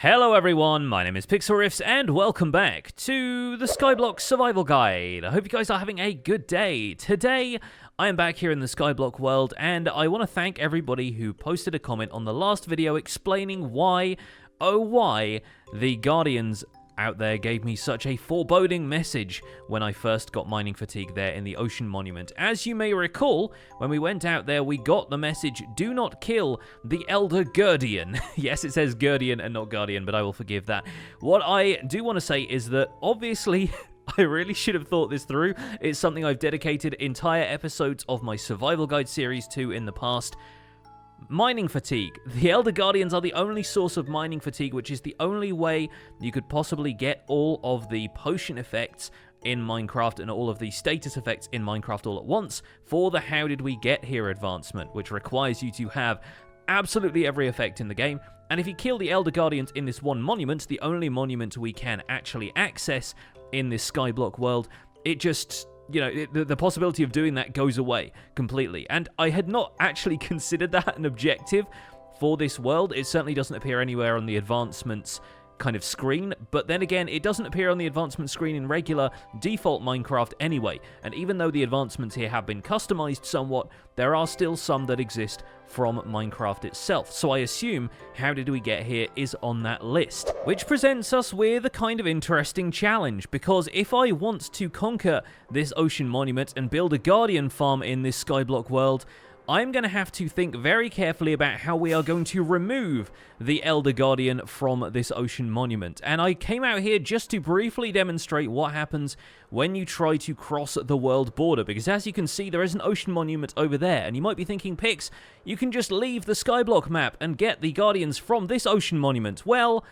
Hello everyone, my name is Pixlriffs and welcome back to the Skyblock Survival Guide. I hope you guys are having a good day. Today, I am back here in the Skyblock world and I want to thank everybody who posted a comment on the last video explaining why, oh why, the Guardians out there gave me such a foreboding message when I first got mining fatigue there in the Ocean Monument. As you may recall, when we went out there, we got the message, do not kill the Elder Guardian. Yes, it says Guardian and not Guardian, but I will forgive that. What I do want to say is that, obviously, I really should have thought this through. It's something I've dedicated entire episodes of my Survival Guide series to in the past. Mining fatigue. The Elder Guardians are the only source of mining fatigue, which is the only way you could possibly get all of the potion effects in Minecraft and all of the status effects in Minecraft all at once for the How Did We Get Here advancement, which requires you to have absolutely every effect in the game. And if you kill the Elder Guardians in this one monument, the only monument we can actually access in this Skyblock world, it just, you know, the possibility of doing that goes away completely. And I had not actually considered that an objective for this world. It certainly doesn't appear anywhere on the advancements kind of screen, but then again, it doesn't appear on the advancement screen in regular default Minecraft anyway. And even though the advancements here have been customized somewhat, there are still some that exist from Minecraft itself. So I assume How Did We Get Here is on that list, which presents us with a kind of interesting challenge, because if I want to conquer this ocean monument and build a guardian farm in this Skyblock world, I'm going to have to think very carefully about how we are going to remove the Elder Guardian from this ocean monument. And I came out here just to briefly demonstrate what happens when you try to cross the world border, because as you can see, there is an ocean monument over there, and you might be thinking, Pix, you can just leave the Skyblock map and get the Guardians from this ocean monument. Well,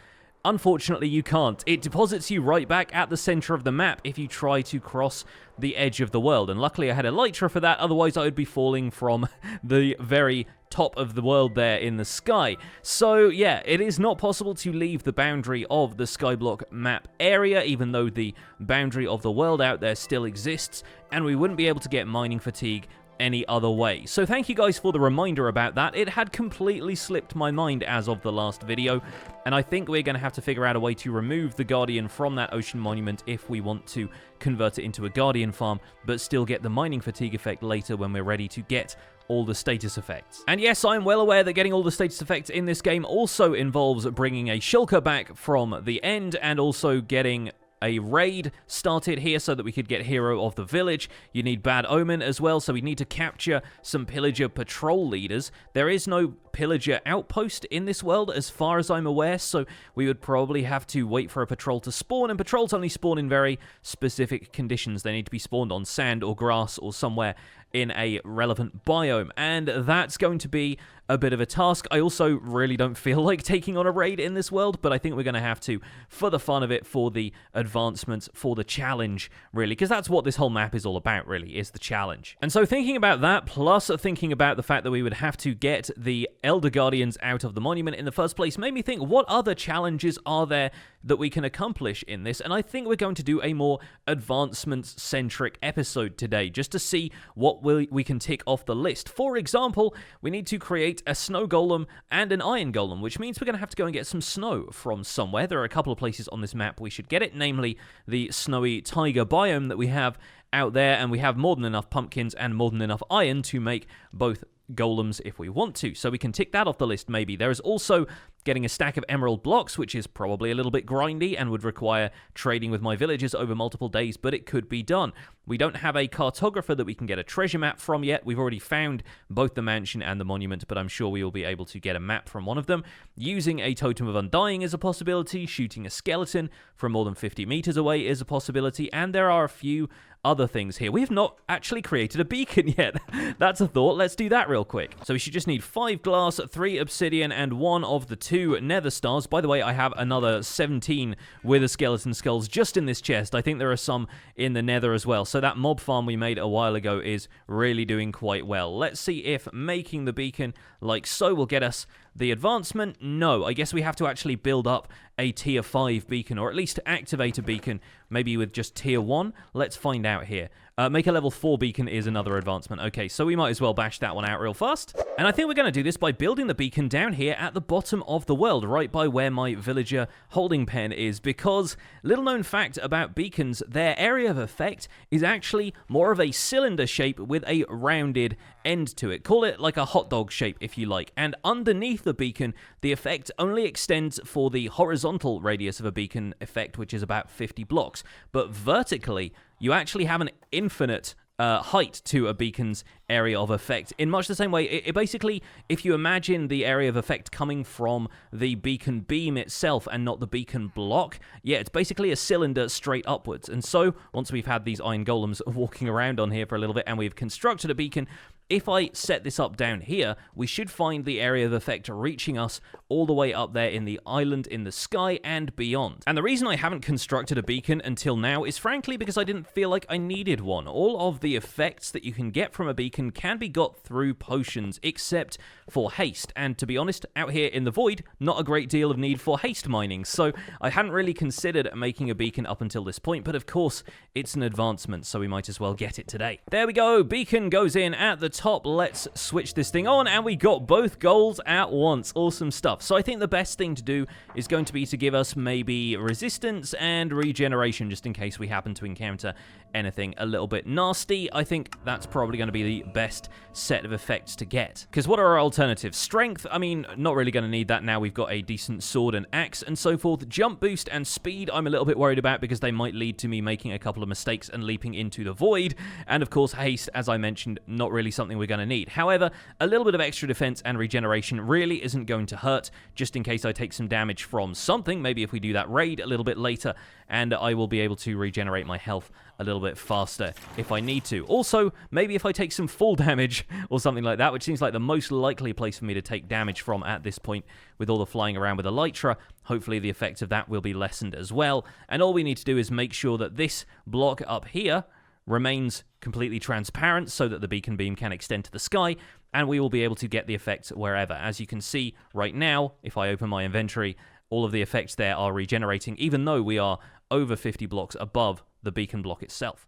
unfortunately, you can't. It deposits you right back at the center of the map if you try to cross the edge of the world. And luckily, I had Elytra for that. Otherwise, I would be falling from the very top of the world there in the sky. So, yeah, it is not possible to leave the boundary of the Skyblock map area, even though the boundary of the world out there still exists. And we wouldn't be able to get mining fatigue any other way. So thank you guys for the reminder about that. It had completely slipped my mind as of the last video, and I think we're going to have to figure out a way to remove the Guardian from that ocean monument if we want to convert it into a Guardian farm, but still get the mining fatigue effect later when we're ready to get all the status effects. And yes, I'm well aware that getting all the status effects in this game also involves bringing a shulker back from the end, and also getting a raid started here so that we could get Hero of the Village. You need Bad Omen as well, so we need to capture some Pillager patrol leaders. There is no Pillager outpost in this world as far as I'm aware, so we would probably have to wait for a patrol to spawn, and patrols only spawn in very specific conditions. They need to be spawned on sand or grass or somewhere in a relevant biome, and that's going to be a bit of a task. I also really don't feel like taking on a raid in this world, but I think we're going to have to for the fun of it, for the advancements, for the challenge, really, because that's what this whole map is all about, really, is the challenge. And so thinking about that, plus thinking about the fact that we would have to get the Elder Guardians out of the monument in the first place, made me think, what other challenges are there that we can accomplish in this? And I think we're going to do a more advancements-centric episode today, just to see what we can tick off the list. For example, we need to create a snow golem and an iron golem, which means we're going to have to go and get some snow from somewhere. There are a couple of places on this map we should get it, namely the snowy taiga biome that we have out there, and we have more than enough pumpkins and more than enough iron to make both golems if we want to, so we can tick that off the list maybe. There is also getting a stack of emerald blocks, which is probably a little bit grindy and would require trading with my villagers over multiple days, but it could be done. We don't have a cartographer that we can get a treasure map from yet. We've already found both the mansion and the monument, but I'm sure we will be able to get a map from one of them. Using a totem of undying is a possibility. Shooting a skeleton from more than 50 meters away is a possibility, and there are a few other things here. We have not actually created a beacon yet. That's a thought. Let's do that real quick. So we should just need 5 glass, 3 obsidian, and 1 of the 2 nether stars. By the way, I have another 17 wither skeleton skulls just in this chest. I think there are some in the nether as well. So that mob farm we made a while ago is really doing quite well. Let's see if making the beacon like so will get us the advancement? No. I guess we have to actually build up a tier 5 beacon, or at least activate a beacon, maybe with just tier 1. Let's find out here. Make a level 4 beacon is another advancement. Okay, so we might as well bash that one out real fast. And I think we're going to do this by building the beacon down here at the bottom of the world, right by where my villager holding pen is, because, little known fact about beacons, their area of effect is actually more of a cylinder shape with a rounded end to it. Call it like a hot dog shape if you like. And underneath the beacon, the effect only extends for the horizontal radius of a beacon effect, which is about 50 blocks. But vertically, you actually have an infinite height to a beacon's area of effect, in much the same way. It basically, if you imagine the area of effect coming from the beacon beam itself and not the beacon block, yeah, it's basically a cylinder straight upwards. And so, once we've had these iron golems walking around on here for a little bit and we've constructed a beacon, if I set this up down here, we should find the area of effect reaching us all the way up there in the island, in the sky, and beyond. And the reason I haven't constructed a beacon until now is frankly because I didn't feel like I needed one. All of the effects that you can get from a beacon can be got through potions, except for haste. And to be honest, out here in the void, not a great deal of need for haste mining. So I hadn't really considered making a beacon up until this point, but of course, it's an advancement, so we might as well get it today. There we go, beacon goes in at the top. Let's switch this thing on, and we got both goals at once. Awesome stuff. So I think the best thing to do is going to be to give us maybe resistance and regeneration, just in case we happen to encounter anything a little bit nasty. I think that's probably going to be the best set of effects to get. Because what are our alternatives? Strength, I mean, not really going to need that now. We've got a decent sword and axe and so forth. Jump boost and speed, I'm a little bit worried about because they might lead to me making a couple of mistakes and leaping into the void. And of course, haste, as I mentioned, not really something we're going to need. However, a little bit of extra defense and regeneration really isn't going to hurt, just in case I take some damage from something. Maybe if we do that raid a little bit later, and I will be able to regenerate my health a little bit faster if I need to. Also, maybe if I take some fall damage or something like that, which seems like the most likely place for me to take damage from at this point with all the flying around with Elytra, hopefully the effect of that will be lessened as well. And all we need to do is make sure that this block up here remains completely transparent so that the beacon beam can extend to the sky, and we will be able to get the effect wherever. As you can see right now, if I open my inventory, all of the effects there are regenerating, even though we are over 50 blocks above the beacon block itself.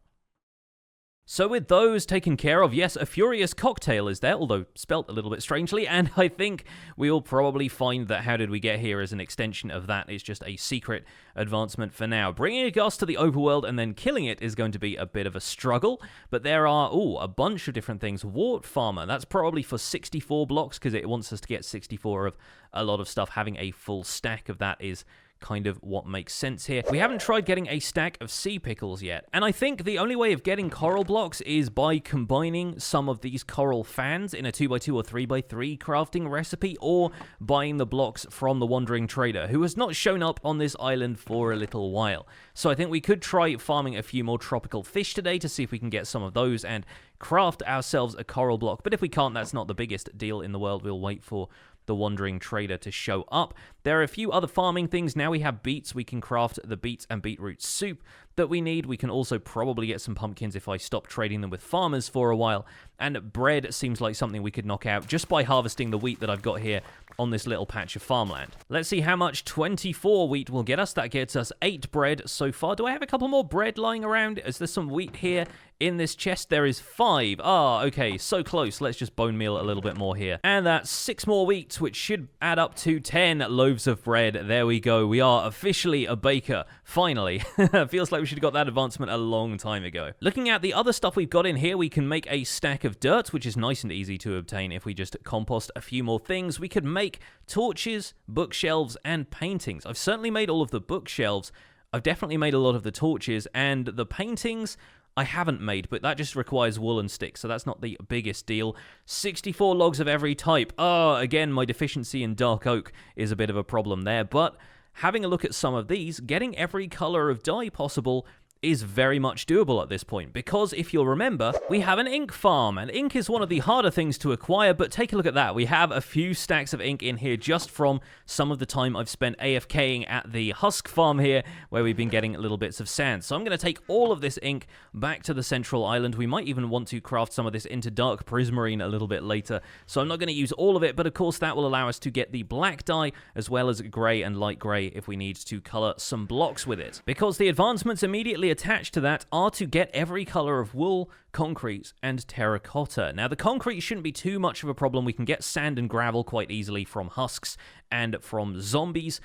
So with those taken care of, yes, a Furious Cocktail is there, although spelt a little bit strangely, and I think we'll probably find that How Did We Get Here is an extension of that. It's just a secret advancement for now. Bringing a Gus to the overworld and then killing it is going to be a bit of a struggle, but there are, a bunch of different things. Wart Farmer, that's probably for 64 blocks, because it wants us to get 64 of a lot of stuff. Having a full stack of that is kind of what makes sense here. We haven't tried getting a stack of sea pickles yet, and I think the only way of getting coral blocks is by combining some of these coral fans in a 2x2 or 3x3 crafting recipe, or buying the blocks from the wandering trader, who has not shown up on this island for a little while. So I think we could try farming a few more tropical fish today to see if we can get some of those and craft ourselves a coral block. But if we can't, that's not the biggest deal in the world. We'll wait for the wandering trader to show up. There are a few other farming things. Now we have beets. We can craft the beets and beetroot soup that we need. We can also probably get some pumpkins if I stop trading them with farmers for a while. And bread seems like something we could knock out just by harvesting the wheat that I've got here on this little patch of farmland. Let's see how much 24 wheat will get us. That gets us 8 bread so far. Do I have a couple more bread lying around? Is there some wheat here in this chest? There is 5. Okay, so close. Let's just bone meal a little bit more here. And that's 6 more wheat, which should add up to 10 loaves of bread. There we go. We are officially a baker. Finally. Feels like we should have got that advancement a long time ago. Looking at the other stuff we've got in here, we can make a stack of dirt, which is nice and easy to obtain if we just compost a few more things. We could make torches, bookshelves, and paintings. I've certainly made all of the bookshelves. I've definitely made a lot of the torches, and the paintings I haven't made, but that just requires wool and sticks, so that's not the biggest deal. 64 logs of every type. Again, my deficiency in dark oak is a bit of a problem there, but having a look at some of these, getting every color of dye possible is very much doable at this point, because if you'll remember, we have an ink farm, and ink is one of the harder things to acquire, but take a look at that. We have a few stacks of ink in here just from some of the time I've spent AFKing at the husk farm here, where we've been getting little bits of sand. So I'm going to take all of this ink back to the central island. We might even want to craft some of this into dark prismarine a little bit later, so I'm not going to use all of it, but of course that will allow us to get the black dye as well as grey and light grey if we need to colour some blocks with it, because the advancements immediately attached to that are to get every colour of wool, concrete, and terracotta. Now, the concrete shouldn't be too much of a problem. We can get sand and gravel quite easily from husks and from zombies.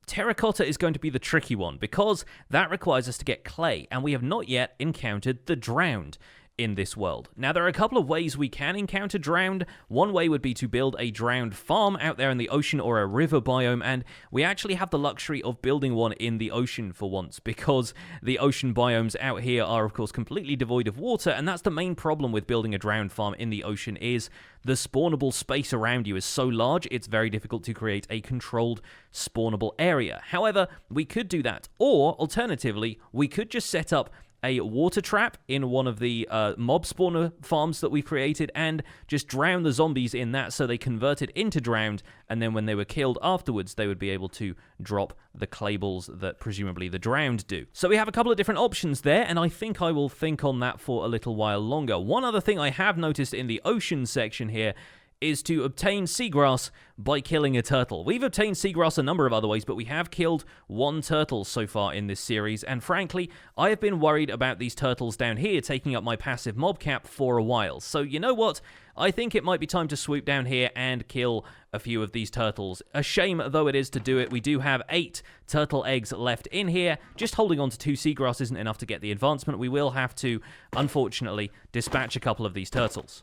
Terracotta is going to be the tricky one, because that requires us to get clay, and we have not yet encountered the drowned in this world. Now, there are a couple of ways we can encounter drowned. One way would be to build a drowned farm out there in the ocean or a river biome, and we actually have the luxury of building one in the ocean for once, because the ocean biomes out here are, of course, completely devoid of water, and that's the main problem with building a drowned farm in the ocean is the spawnable space around you is so large, it's very difficult to create a controlled spawnable area. However, we could do that, or alternatively, we could just set up a water trap in one of the mob spawner farms that we created and just drown the zombies in that so they converted into drowned, and then when they were killed afterwards, they would be able to drop the clay balls that presumably the drowned do. So we have a couple of different options there, and I think I will think on that for a little while longer. One other thing I have noticed in the ocean section here is to obtain seagrass by killing a turtle. We've obtained seagrass a number of other ways, but we have killed one turtle so far in this series, and frankly, I have been worried about these turtles down here taking up my passive mob cap for a while. So you know what? I think it might be time to swoop down here and kill a few of these turtles. A shame though it is to do it. We do have 8 turtle eggs left in here. Just holding on to 2 seagrass isn't enough to get the advancement. We will have to, unfortunately, dispatch a couple of these turtles.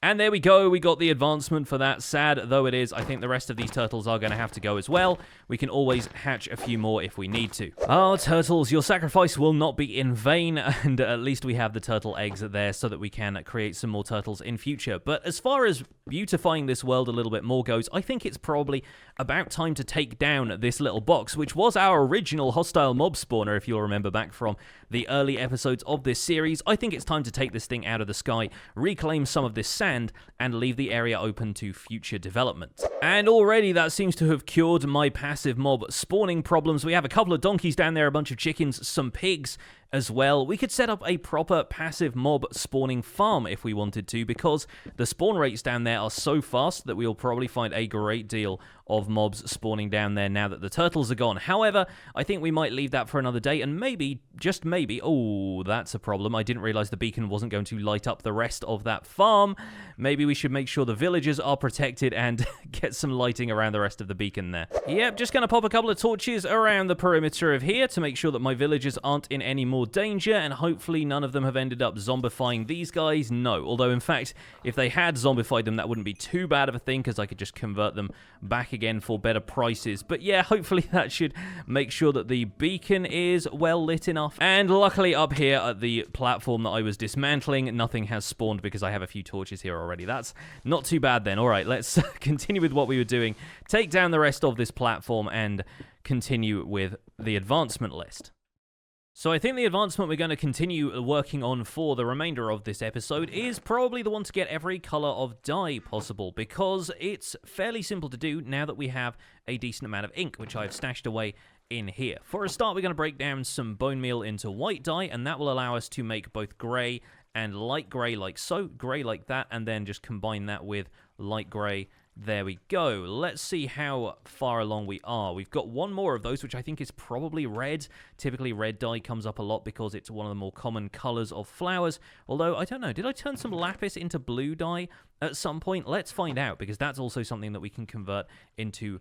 And there we go, we got the advancement for that. Sad though it is, I think the rest of these turtles are going to have to go as well. We can always hatch a few more if we need to. Oh, turtles, your sacrifice will not be in vain, and at least we have the turtle eggs there so that we can create some more turtles in future. But as far as beautifying this world a little bit more goes, I think it's probably about time to take down this little box, which was our original hostile mob spawner, if you'll remember back from the early episodes of this series. I think it's time to take this thing out of the sky, reclaim some of this sand, and leave the area open to future development. And already that seems to have cured my passive mob spawning problems. We have a couple of donkeys down there, a bunch of chickens, some pigs as well. We could set up a proper passive mob spawning farm if we wanted to, because the spawn rates down there are so fast that we'll probably find a great deal of mobs spawning down there now that the turtles are gone. However, I think we might leave that for another day, and maybe, just maybe, oh, that's a problem. I didn't realize the beacon wasn't going to light up the rest of that farm. Maybe we should make sure the villagers are protected and get some lighting around the rest of the beacon there. Yep, just gonna pop a couple of torches around the perimeter of here to make sure that my villagers aren't in any more danger, and hopefully none of them have ended up zombifying these guys. No, although in fact, if they had zombified them, that wouldn't be too bad of a thing, because I could just convert them back again for better prices. But yeah, hopefully that should make sure that the beacon is well lit enough. And luckily up here at the platform that I was dismantling, nothing has spawned because I have a few torches here already. That's not too bad then. Alright, let's continue with what we were doing. Take down the rest of this platform and continue with the advancement list. So I think the advancement we're going to continue working on for the remainder of this episode is probably the one to get every color of dye possible, because it's fairly simple to do now that we have a decent amount of ink, which I've stashed away in here. For a start, we're going to break down some bone meal into white dye, and that will allow us to make both gray and light gray like so, gray like that, and then just combine that with light gray. There we go. Let's see how far along we are. We've got one more of those, which I think is probably red. Typically, red dye comes up a lot because it's one of the more common colors of flowers. Although, I don't know, did I turn some lapis into blue dye at some point? Let's find out, because that's also something that we can convert into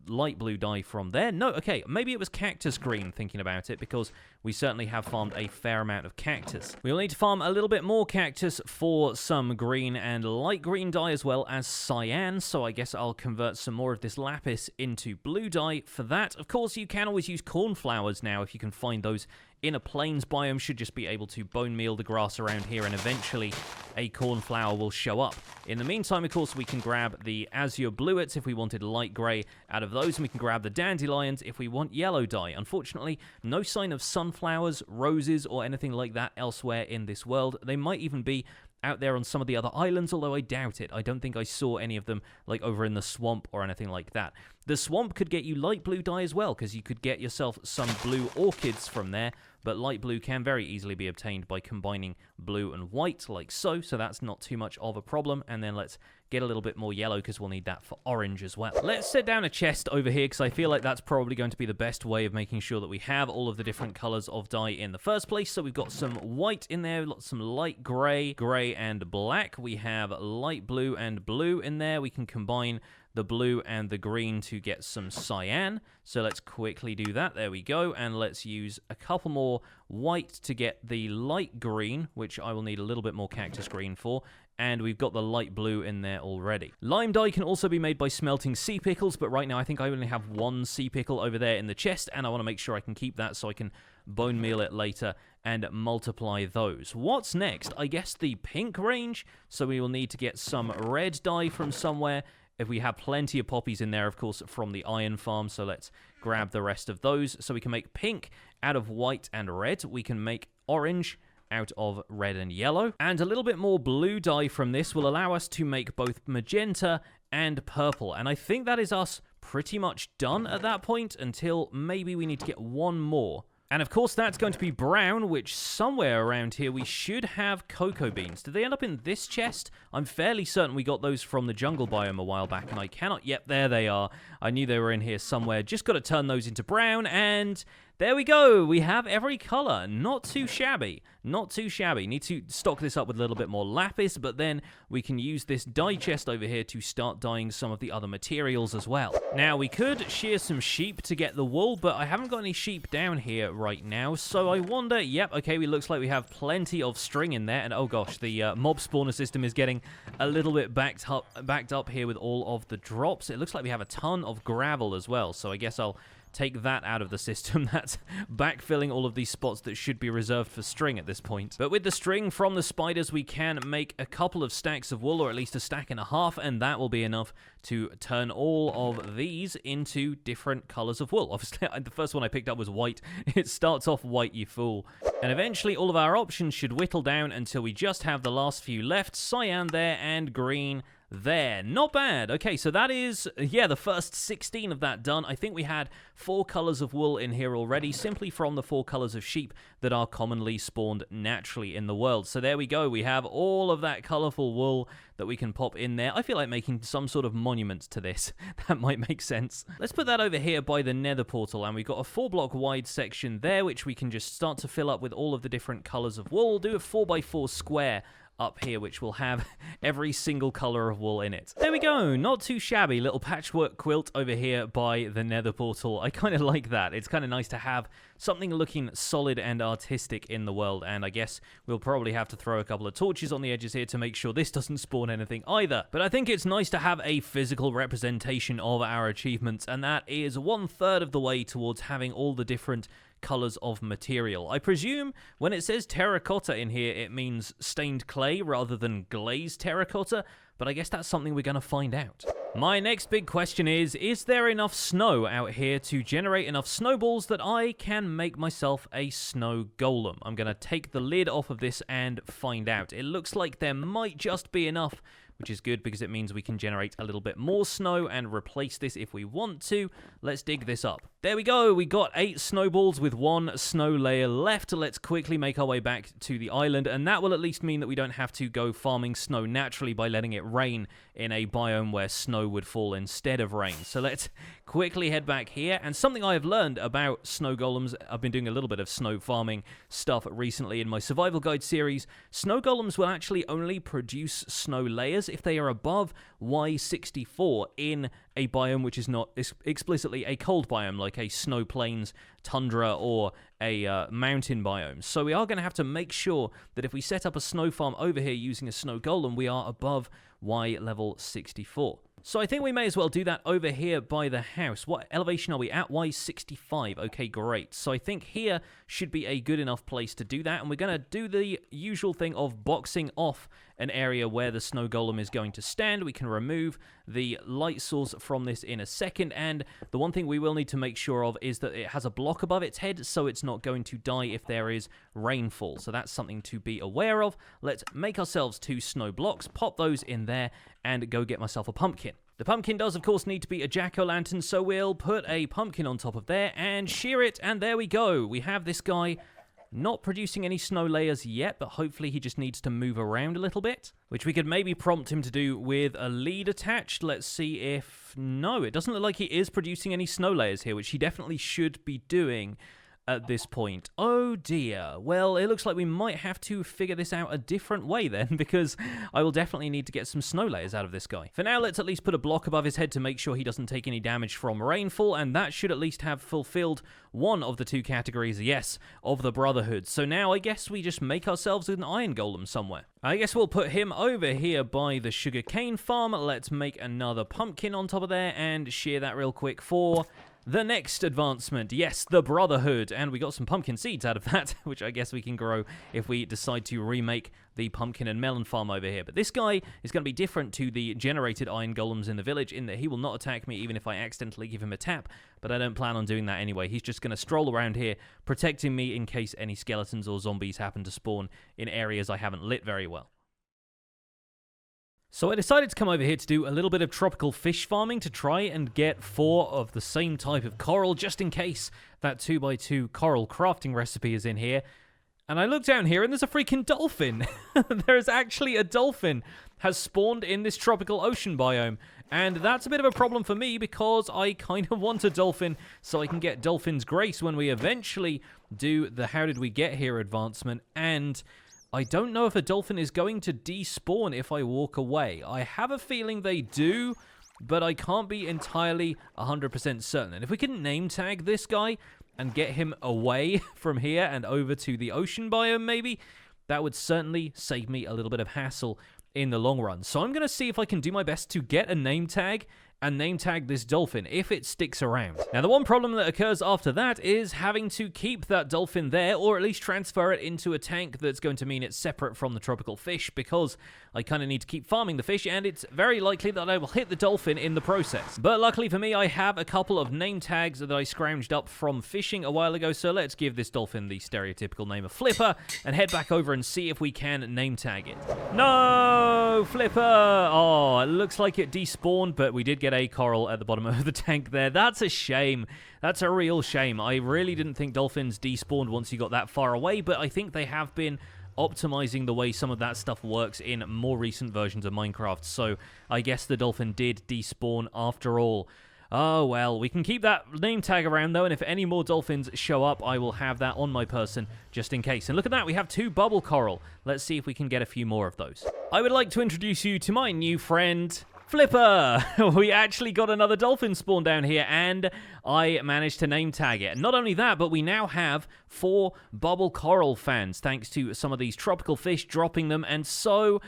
light blue dye from there. No, okay, maybe it was cactus green, thinking about it, because we certainly have farmed a fair amount of cactus. We'll need to farm a little bit more cactus for some green and light green dye, as well as cyan, so I guess I'll convert some more of this lapis into blue dye for that. Of course, you can always use cornflowers now if you can find those in a plains biome should just be able to bone meal the grass around here, and eventually a cornflower will show up. In the meantime, of course, we can grab the azure bluets if we wanted light grey out of those, and we can grab the dandelions if we want yellow dye. Unfortunately, no sign of sunflowers, roses, or anything like that elsewhere in this world. They might even be out there on some of the other islands, although I doubt it. I don't think I saw any of them like over in the swamp or anything like that. The swamp could get you light blue dye as well, because you could get yourself some blue orchids from there, but light blue can very easily be obtained by combining blue and white like so that's not too much of a problem. And then let's get a little bit more yellow, because we'll need that for orange as well. Let's set down a chest over here, because I feel like that's probably going to be the best way of making sure that we have all of the different colors of dye in the first place. So we've got some white in there, some light gray, and black. We have light blue and blue in there. We can combine the blue and the green to get some cyan. So let's quickly do that. There we go. And let's use a couple more white to get the light green, which I will need a little bit more cactus green for. And we've got the light blue in there already. Lime dye can also be made by smelting sea pickles, but right now I think I only have one sea pickle over there in the chest, and I want to make sure I can keep that so I can bone meal it later and multiply those. What's next? I guess the pink range, so we will need to get some red dye from somewhere. If we have plenty of poppies in there, of course, from the iron farm, so let's grab the rest of those. So we can make pink out of white and red. We can make orange out of red and yellow. And a little bit more blue dye from this will allow us to make both magenta and purple. And I think that is us pretty much done at that point, until maybe we need to get one more. And of course, that's going to be brown, which somewhere around here we should have cocoa beans. Did they end up in this chest? I'm fairly certain we got those from the jungle biome a while back, and I cannot... Yep, there they are. I knew they were in here somewhere. Just got to turn those into brown, and there we go. We have every color. Not too shabby. Not too shabby. Need to stock this up with a little bit more lapis, but then we can use this dye chest over here to start dyeing some of the other materials as well. Now, we could shear some sheep to get the wool, but I haven't got any sheep down here right now, so I wonder... Yep, okay, it looks like we have plenty of string in there, and oh gosh, the mob spawner system is getting a little bit backed up here with all of the drops. It looks like we have a ton of gravel as well, so I guess I'll take that out of the system. That's backfilling all of these spots that should be reserved for string at this point. But with the string from the spiders, we can make a couple of stacks of wool, or at least a stack and a half, and that will be enough to turn all of these into different colors of wool. Obviously, the first one I picked up was white. It starts off white, you fool. And eventually, all of our options should whittle down until we just have the last few left. Cyan there, and green there. Not bad. Okay, so that is, yeah, the first 16 of that done. I think we had 4 colors of wool in here already, simply from the 4 colors of sheep that are commonly spawned naturally in the world. So there we go. We have all of that colorful wool that we can pop in there. I feel like making some sort of monument to this. That might make sense. Let's put that over here by the nether portal, and we've got a 4-block wide section there, which we can just start to fill up with all of the different colors of wool. Do a 4x4 square up here, which will have every single color of wool in it. There we go. Not too shabby. Little patchwork quilt over here by the nether portal. I kind of like that. It's kind of nice to have something looking solid and artistic in the world, and I guess we'll probably have to throw a couple of torches on the edges here to make sure this doesn't spawn anything either. But I think it's nice to have a physical representation of our achievements, and that is 1/3 of the way towards having all the different colors of material. I presume when it says terracotta in here, it means stained clay rather than glazed terracotta, but I guess that's something we're going to find out. My next big question is there enough snow out here to generate enough snowballs that I can make myself a snow golem? I'm going to take the lid off of this and find out. It looks like there might just be enough, which is good because it means we can generate a little bit more snow and replace this if we want to. Let's dig this up. There we go. We got 8 snowballs with 1 snow layer left. Let's quickly make our way back to the island, and that will at least mean that we don't have to go farming snow naturally by letting it rain in a biome where snow would fall instead of rain. So let's quickly head back here. And something I have learned about snow golems, I've been doing a little bit of snow farming stuff recently in my survival guide series. Snow golems will actually only produce snow layers if they are above Y64 in a biome which is not explicitly a cold biome, like a snow plains, tundra, or a mountain biome. So we are going to have to make sure that if we set up a snow farm over here using a snow golem, we are above Y level 64. So I think we may as well do that over here by the house. What elevation are we at? Y65. Okay, great. So I think here should be a good enough place to do that. And we're going to do the usual thing of boxing off an area where the snow golem is going to stand. We can remove the light source from this in a second, and the one thing we will need to make sure of is that it has a block above its head, so it's not going to die if there is rainfall. So that's something to be aware of. Let's make ourselves 2 snow blocks, pop those in there, and go get myself a pumpkin. The pumpkin does, of course, need to be a jack-o'-lantern, so we'll put a pumpkin on top of there and shear it, and there we go. We have this guy not producing any snow layers yet, but hopefully he just needs to move around a little bit, which we could maybe prompt him to do with a lead attached. Let's see if... No, it doesn't look like he is producing any snow layers here, which he definitely should be doing at this point. Oh dear. Well, it looks like we might have to figure this out a different way then, because I will definitely need to get some snow layers out of this guy. For now, let's at least put a block above his head to make sure he doesn't take any damage from rainfall, and that should at least have fulfilled one of the 2 categories, yes, of the Brotherhood. So now I guess we just make ourselves an iron golem somewhere. I guess we'll put him over here by the sugarcane farm. Let's make another pumpkin on top of there and shear that real quick for the next advancement. Yes, the Brotherhood. And we got some pumpkin seeds out of that, which I guess we can grow if we decide to remake the pumpkin and melon farm over here. But this guy is going to be different to the generated iron golems in the village in that he will not attack me even if I accidentally give him a tap, but I don't plan on doing that anyway. He's just going to stroll around here, protecting me in case any skeletons or zombies happen to spawn in areas I haven't lit very well. So I decided to come over here to do a little bit of tropical fish farming to try and get 4 of the same type of coral, just in case that 2x2 coral crafting recipe is in here. And I look down here and there's a freaking dolphin. There is actually a dolphin has spawned in this tropical ocean biome. And that's a bit of a problem for me because I kind of want a dolphin so I can get Dolphin's Grace when we eventually do the How Did We Get Here advancement. And I don't know if a dolphin is going to despawn if I walk away. I have a feeling they do, but I can't be entirely 100% certain. And if we can name tag this guy and get him away from here and over to the ocean biome maybe, that would certainly save me a little bit of hassle in the long run. So I'm going to see if I can do my best to get a name tag and name tag this dolphin if it sticks around. Now, the one problem that occurs after that is having to keep that dolphin there, or at least transfer it into a tank that's going to mean it's separate from the tropical fish, because I kind of need to keep farming the fish, and it's very likely that I will hit the dolphin in the process. But luckily for me, I have a couple of name tags that I scrounged up from fishing a while ago, so let's give this dolphin the stereotypical name of Flipper, and head back over and see if we can name tag it. No, Flipper! Oh, it looks like it despawned, but we did get a coral at the bottom of the tank there. That's a shame. That's a real shame. I really didn't think dolphins despawned once you got that far away, but I think they have been optimizing the way some of that stuff works in more recent versions of Minecraft, so I guess the dolphin did despawn after all. Oh, well, we can keep that name tag around, though, and if any more dolphins show up, I will have that on my person just in case. And look at that, we have 2 bubble coral. Let's see if we can get a few more of those. I would like to introduce you to my new friend, Flipper. We actually got another dolphin spawn down here, and I managed to name tag it. Not only that, but we now have 4 bubble coral fans, thanks to some of these tropical fish dropping them, and so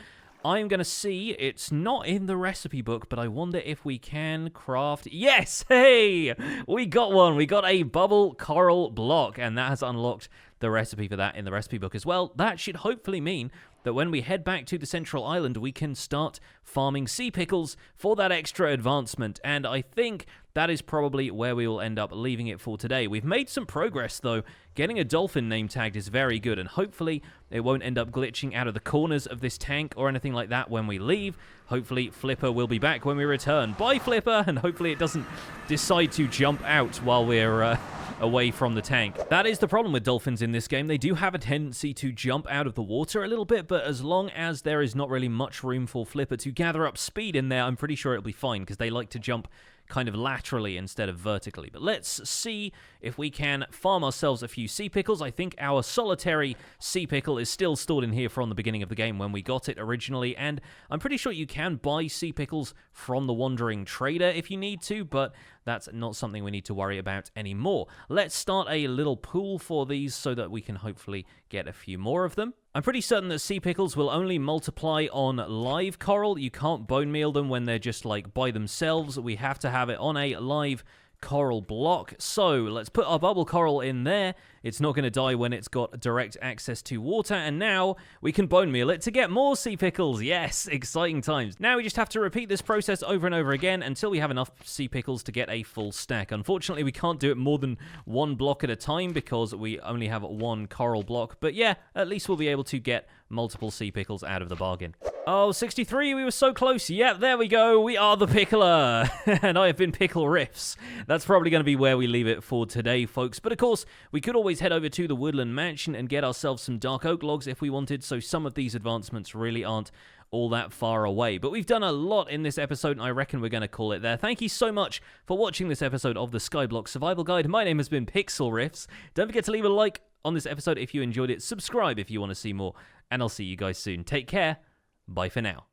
I'm going to see, it's not in the recipe book, but I wonder if we can craft... Yes! Hey! We got one! We got a bubble coral block, and that has unlocked the recipe for that in the recipe book as well. That should hopefully mean that when we head back to the central island, we can start farming sea pickles for that extra advancement, and I think that is probably where we will end up leaving it for today. We've made some progress, though. Getting a dolphin name tagged is very good, and hopefully it won't end up glitching out of the corners of this tank or anything like that when we leave. Hopefully Flipper will be back when we return. Bye, Flipper, and hopefully it doesn't decide to jump out while we're away from the tank. That is the problem with dolphins in this game. They do have a tendency to jump out of the water a little bit, but as long as there is not really much room for Flipper to gather up speed in there, I'm pretty sure it'll be fine, because they like to jump kind of laterally instead of vertically. But let's see if we can farm ourselves a few sea pickles. I think our solitary sea pickle is still stored in here from the beginning of the game when we got it originally, and I'm pretty sure you can buy sea pickles from the wandering trader if you need to, but that's not something we need to worry about anymore. Let's start a little pool for these so that we can hopefully get a few more of them. I'm pretty certain that sea pickles will only multiply on live coral. You can't bone meal them when they're just like by themselves. We have to have it on a live coral block. So let's put our bubble coral in there. It's not going to die when it's got direct access to water, and now we can bone meal it to get more sea pickles. Yes, exciting times. Now we just have to repeat this process over and over again until we have enough sea pickles to get a full stack. Unfortunately, we can't do it more than one block at a time because we only have one coral block, but yeah, at least we'll be able to get multiple sea pickles out of the bargain. Oh, 63, we were so close. Yep, there we go. We are the Pickler. And I have been Pixlriffs. That's probably going to be where we leave it for today, folks. But of course, we could always head over to the Woodland Mansion and get ourselves some dark oak logs if we wanted, so some of these advancements really aren't all that far away. But we've done a lot in this episode, and I reckon we're going to call it there. Thank you so much for watching this episode of the Skyblock Survival Guide. My name has been Pixlriffs. Don't forget to leave a like on this episode if you enjoyed it. Subscribe if you want to see more, and I'll see you guys soon. Take care. Bye for now.